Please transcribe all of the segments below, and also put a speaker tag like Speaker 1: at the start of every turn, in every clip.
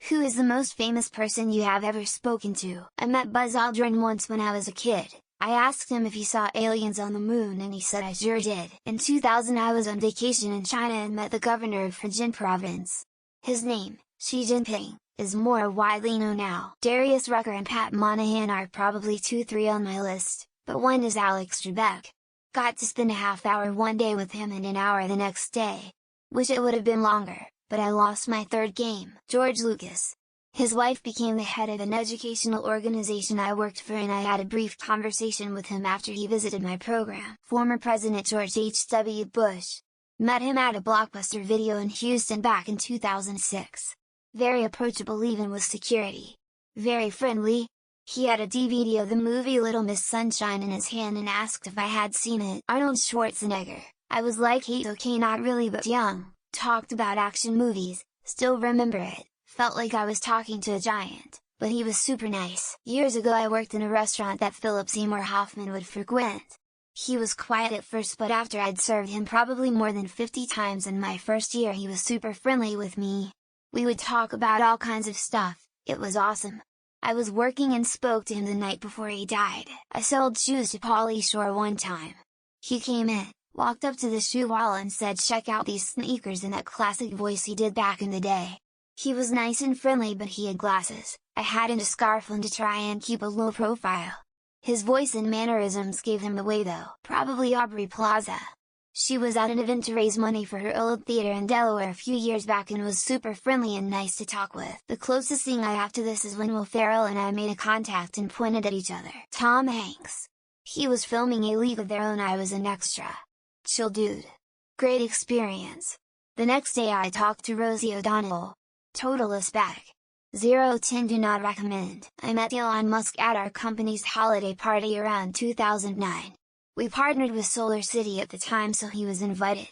Speaker 1: Who is the most famous person you have ever spoken to? I met Buzz Aldrin once when I was a kid. I asked him if he saw aliens on the moon and he said I sure did. In 2000 I was on vacation in China and met the governor of Fujian province. His name, Xi Jinping, is more widely known now. Darius Rucker and Pat Monahan are probably 2-3 on my list, but one is Alex Trebek. Got to spend a half hour one day with him and an hour the next day. Wish it would have been longer, but I lost my third game. George Lucas. His wife became the head of an educational organization I worked for and I had a brief conversation with him after he visited my program. Former President George H.W. Bush. Met him at a Blockbuster Video in Houston back in 2006. Very approachable even with security. Very friendly. He had a DVD of the movie Little Miss Sunshine in his hand and asked if I had seen it. Arnold Schwarzenegger. I was like 8, okay, not really, but young. Talked about action movies, still remember it, felt like I was talking to a giant, but he was super nice. Years ago I worked in a restaurant that Philip Seymour Hoffman would frequent. He was quiet at first, but after I'd served him probably more than 50 times in my first year he was super friendly with me. We would talk about all kinds of stuff, it was awesome. I was working and spoke to him the night before he died. I sold shoes to Pauly Shore one time. He came in, walked up to the shoe wall and said check out these sneakers in that classic voice he did back in the day. He was nice and friendly but he had glasses. I hadn't a scarf on to try and keep a low profile. His voice and mannerisms gave him away though. Probably Aubrey Plaza. She was at an event to raise money for her old theater in Delaware a few years back and was super friendly and nice to talk with. The closest thing I have to this is when Will Ferrell and I made a contact and pointed at each other. Tom Hanks. He was filming A League of Their Own, I was an extra. Chill dude. Great experience. The next day I talked to Rosie O'Donnell. Total aesthetic. 0-10 do not recommend. I met Elon Musk at our company's holiday party around 2009. We partnered with Solar City at the time so he was invited.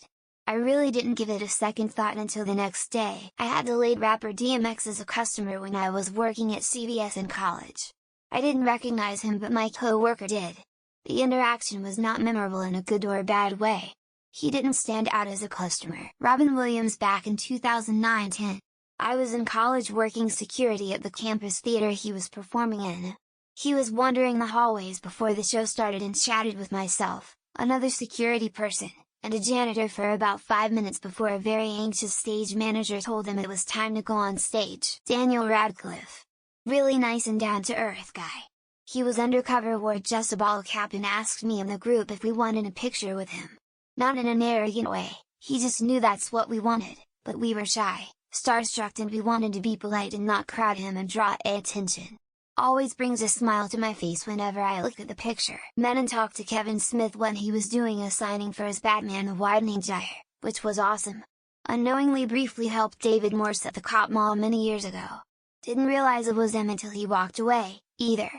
Speaker 1: I really didn't give it a second thought until the next day. I had the late rapper DMX as a customer when I was working at CBS in college. I didn't recognize him but my co-worker did. The interaction was not memorable in a good or bad way. He didn't stand out as a customer. Robin Williams back in 2009-10. I was in college working security at the campus theater he was performing in. He was wandering the hallways before the show started and chatted with myself, another security person, and a janitor for about 5 minutes before a very anxious stage manager told him it was time to go on stage. Daniel Radcliffe. Really nice and down-to-earth guy. He was undercover, wore just a ball cap and asked me and the group if we wanted a picture with him. Not in an arrogant way, he just knew that's what we wanted, but we were shy, starstruck and we wanted to be polite and not crowd him and draw attention. Always brings a smile to my face whenever I look at the picture. Met and talked to Kevin Smith when he was doing a signing for his Batman The Widening Gyre, which was awesome. Unknowingly briefly helped David Morse at the Cop Mall many years ago. Didn't realize it was him until he walked away, either.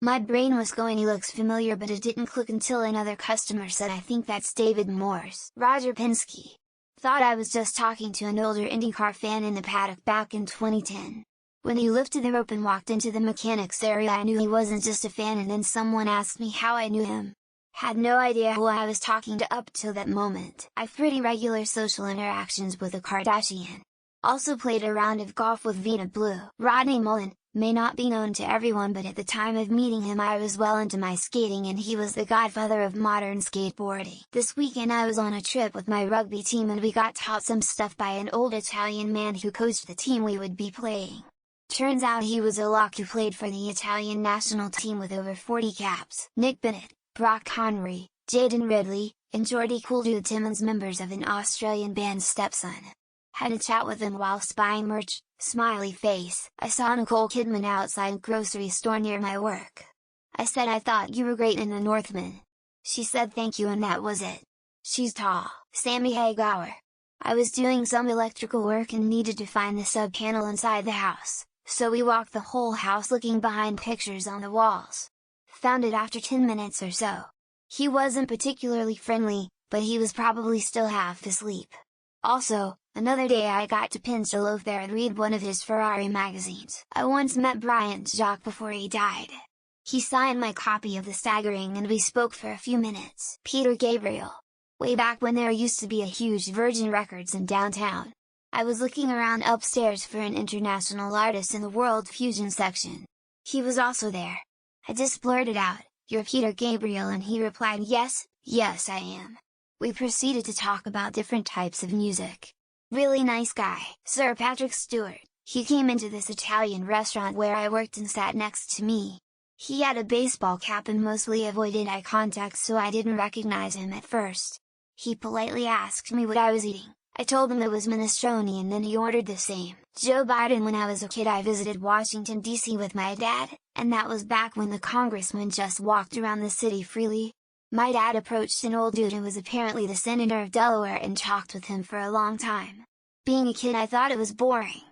Speaker 1: My brain was going he looks familiar but it didn't click until another customer said I think that's David Morse. Roger Penske. Thought I was just talking to an older IndyCar fan in the paddock back in 2010. When he lifted the rope and walked into the mechanics area I knew he wasn't just a fan and then someone asked me how I knew him. Had no idea who I was talking to up till that moment. I've pretty regular social interactions with a Kardashian. Also played a round of golf with Vina Blue. Rodney Mullen, may not be known to everyone but at the time of meeting him I was well into my skating and he was the godfather of modern skateboarding. This weekend I was on a trip with my rugby team and we got taught some stuff by an old Italian man who coached the team we would be playing. Turns out he was a lock who played for the Italian national team with over 40 caps. Nick Bennett, Brock Connery, Jaden Ridley, and Geordie Cooldude Timmons, members of an Australian band Stepson. Had a chat with them while buying merch, smiley face. I saw Nicole Kidman outside a grocery store near my work. I said I thought you were great in The Northman. She said thank you and that was it. She's tall. Sammy Hagar. I was doing some electrical work and needed to find the sub panel inside the house. So we walked the whole house looking behind pictures on the walls. Found it after 10 minutes or so. He wasn't particularly friendly, but he was probably still half asleep. Also, another day I got to pinch a loaf there and read one of his Ferrari magazines. I once met Brian Jacques before he died. He signed my copy of The Staggering and we spoke for a few minutes. Peter Gabriel. Way back when there used to be a huge Virgin Records in downtown. I was looking around upstairs for an international artist in the World Fusion section. He was also there. I just blurted out, "You're Peter Gabriel," and he replied, "Yes, yes I am." We proceeded to talk about different types of music. Really nice guy, Sir Patrick Stewart. He came into this Italian restaurant where I worked and sat next to me. He had a baseball cap and mostly avoided eye contact, so I didn't recognize him at first. He politely asked me what I was eating. I told him it was minestrone, and then he ordered the same. Joe Biden. When I was a kid, I visited Washington, D.C. with my dad, and that was back when the congressman just walked around the city freely. My dad approached an old dude who was apparently the senator of Delaware and talked with him for a long time. Being a kid, I thought it was boring.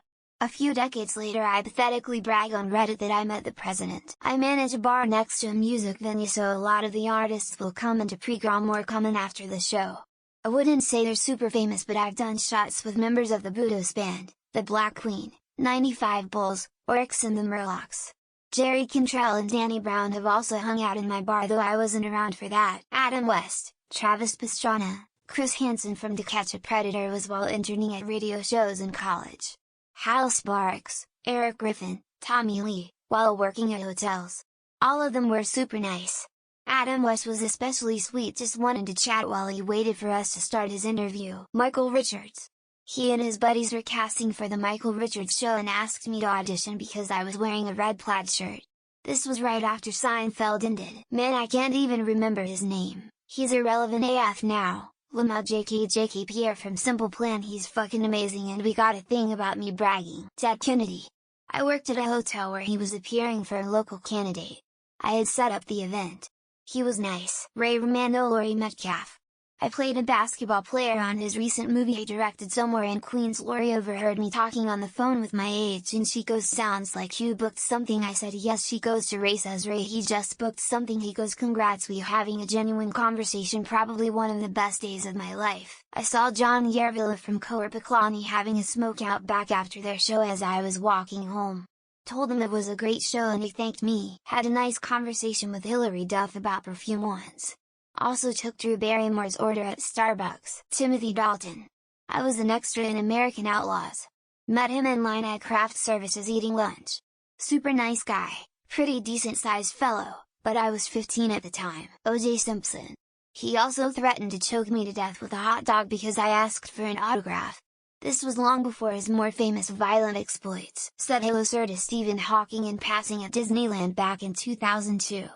Speaker 1: A few decades later, I pathetically brag on Reddit that I met the president. I manage a bar next to a music venue, so a lot of the artists will come into pre-grom or come in after the show. I wouldn't say they're super famous, but I've done shots with members of the Budos Band, the Black Queen, 95 Bulls, Oryx and the Murlocs. Jerry Cantrell and Danny Brown have also hung out in my bar, though I wasn't around for that. Adam West, Travis Pastrana, Chris Hansen from To Catch a Predator was while interning at radio shows in college. Hal Sparks, Eric Griffin, Tommy Lee, while working at hotels. All of them were super nice. Adam West was especially sweet, just wanted to chat while he waited for us to start his interview. Michael Richards. He and his buddies were casting for the Michael Richards Show and asked me to audition because I was wearing a red plaid shirt. This was right after Seinfeld ended. Man, I can't even remember his name. He's irrelevant AF now. Lamau JK Pierre from Simple Plan. He's fucking amazing, and we got a thing about me bragging. Ted Kennedy. I worked at a hotel where he was appearing for a local candidate. I had set up the event. He was nice. Ray Romano. Laurie Metcalf. I played a basketball player on his recent movie he directed somewhere in Queens. Laurie overheard me talking on the phone with my agent. She goes, "Sounds like you booked something." I said yes. She goes to Ray, says, "Ray, he just booked something." He goes, "Congrats, we having a genuine conversation, probably one of the best days of my life." I saw John Yarvilla from Coerpaclani having a smoke out back after their show as I was walking home. Told him it was a great show and he thanked me. Had a nice conversation with Hilary Duff about perfume once. Also took Drew Barrymore's order at Starbucks. Timothy Dalton. I was an extra in American Outlaws. Met him in line at craft services eating lunch. Super nice guy, pretty decent sized fellow, but I was 15 at the time. O.J. Simpson. He also threatened to choke me to death with a hot dog because I asked for an autograph. This was long before his more famous violent exploits. Said hello sir to Stephen Hawking in passing at Disneyland back in 2002.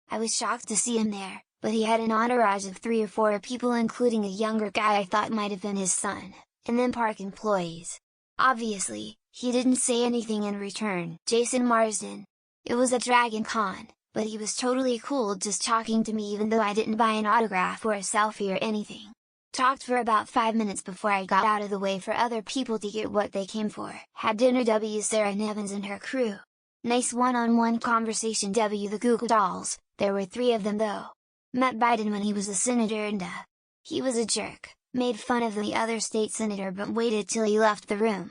Speaker 1: I was shocked to see him there, but he had an entourage of 3 or 4 people, including a younger guy I thought might have been his son, and then park employees. Obviously, he didn't say anything in return. Jason Marsden. It was at Dragon Con, but he was totally cool just talking to me even though I didn't buy an autograph or a selfie or anything. Talked for about 5 minutes before I got out of the way for other people to get what they came for. Had dinner W. Sarah Nevins and her crew. Nice one-on-one conversation W. The Google Dolls, there were 3 of them though. Met Biden when he was a senator and he was a jerk, made fun of the other state senator but waited till he left the room.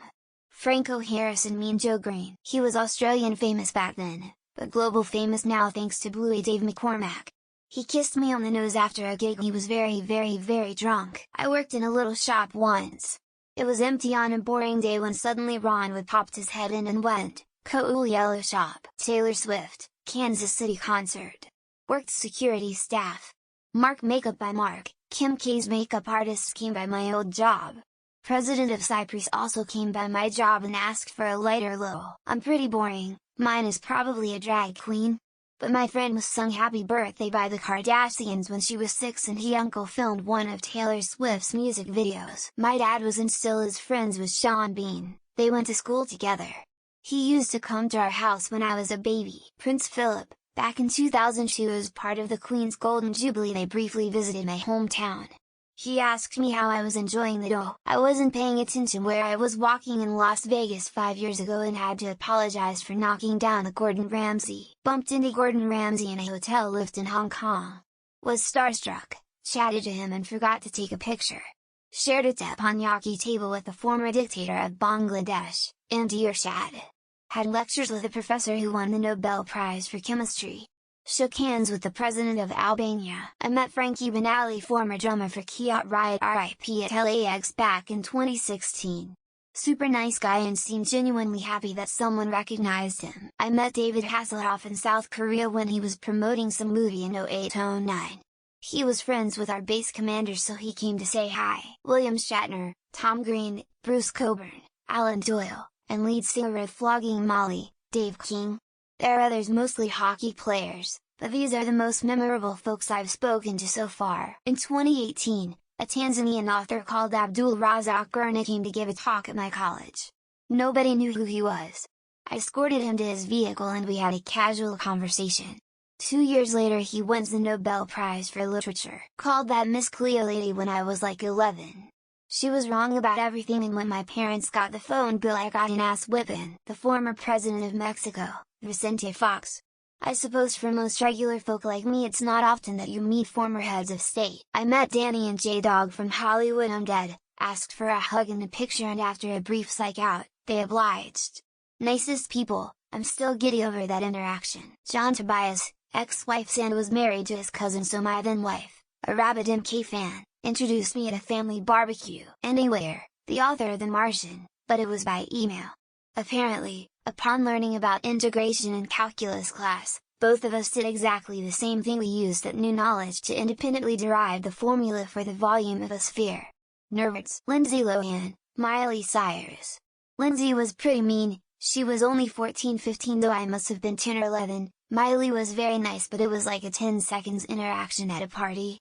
Speaker 1: Franco Harris and Mean Joe Green. He was Australian famous back then, but global famous now thanks to Bluey Dave McCormack. He kissed me on the nose after a gig. He was very drunk. I worked in a little shop once. It was empty on a boring day when suddenly Ron Wood popped his head in and went, "Cool yellow shop. Taylor Swift, Kansas City concert." Worked security staff. Mark makeup by Mark. Kim K's makeup artists came by my old job. President of Cyprus also came by my job and asked for a lighter low. I'm pretty boring, mine is probably a drag queen. But my friend was sung happy birthday by the Kardashians when she was 6 and he uncle filmed one of Taylor Swift's music videos. My dad was and still is friends with Sean Bean, they went to school together. He used to come to our house when I was a baby. Prince Philip, back in 2002 as part of the Queen's Golden Jubilee they briefly visited my hometown. He asked me how I was enjoying the dough. I wasn't paying attention where I was walking in Las Vegas 5 years ago and had to apologize for knocking down a Gordon Ramsay. Bumped into Gordon Ramsay in a hotel lift in Hong Kong. Was starstruck, chatted to him and forgot to take a picture. Shared a teppanyaki table with the former dictator of Bangladesh, Andy Ershad. Had lectures with a professor who won the Nobel Prize for Chemistry. Shook hands with the president of Albania. I met Frankie Banali, former drummer for Kiat Riot RIP at LAX back in 2016. Super nice guy and seemed genuinely happy that someone recognized him. I met David Hasselhoff in South Korea when he was promoting some movie in 08-09. He was friends with our base commander, so he came to say hi. William Shatner, Tom Green, Bruce Cockburn, Alan Doyle, and lead singer of Flogging Molly, Dave King. There are others, mostly hockey players, but these are the most memorable folks I've spoken to so far. In 2018, a Tanzanian author called Abdul Razak Gurnah came to give a talk at my college. Nobody knew who he was. I escorted him to his vehicle and we had a casual conversation. 2 years later he wins the Nobel Prize for Literature. Called that Miss Cleo lady when I was like 11. She was wrong about everything, and when my parents got the phone bill I got an ass whipping. The former president of Mexico, Vicente Fox. I suppose for most regular folk like me it's not often that you meet former heads of state. I met Danny and J-Dog from Hollywood Undead, asked for a hug and a picture, and after a brief psych out, they obliged. Nicest people, I'm still giddy over that interaction. John Tobias, ex-wife and was married to his cousin, so my then wife, a rabid MK fan, introduced me at a family barbecue. Anywhere, the author of The Martian, but it was by email. Apparently, upon learning about integration in calculus class, both of us did exactly the same thing. We used that new knowledge to independently derive the formula for the volume of a sphere. Nerds. Lindsay Lohan, Miley Cyrus. Lindsay was pretty mean, she was only 14-15 though I must have been 10 or 11, Miley was very nice but it was like a 10 seconds interaction at a party.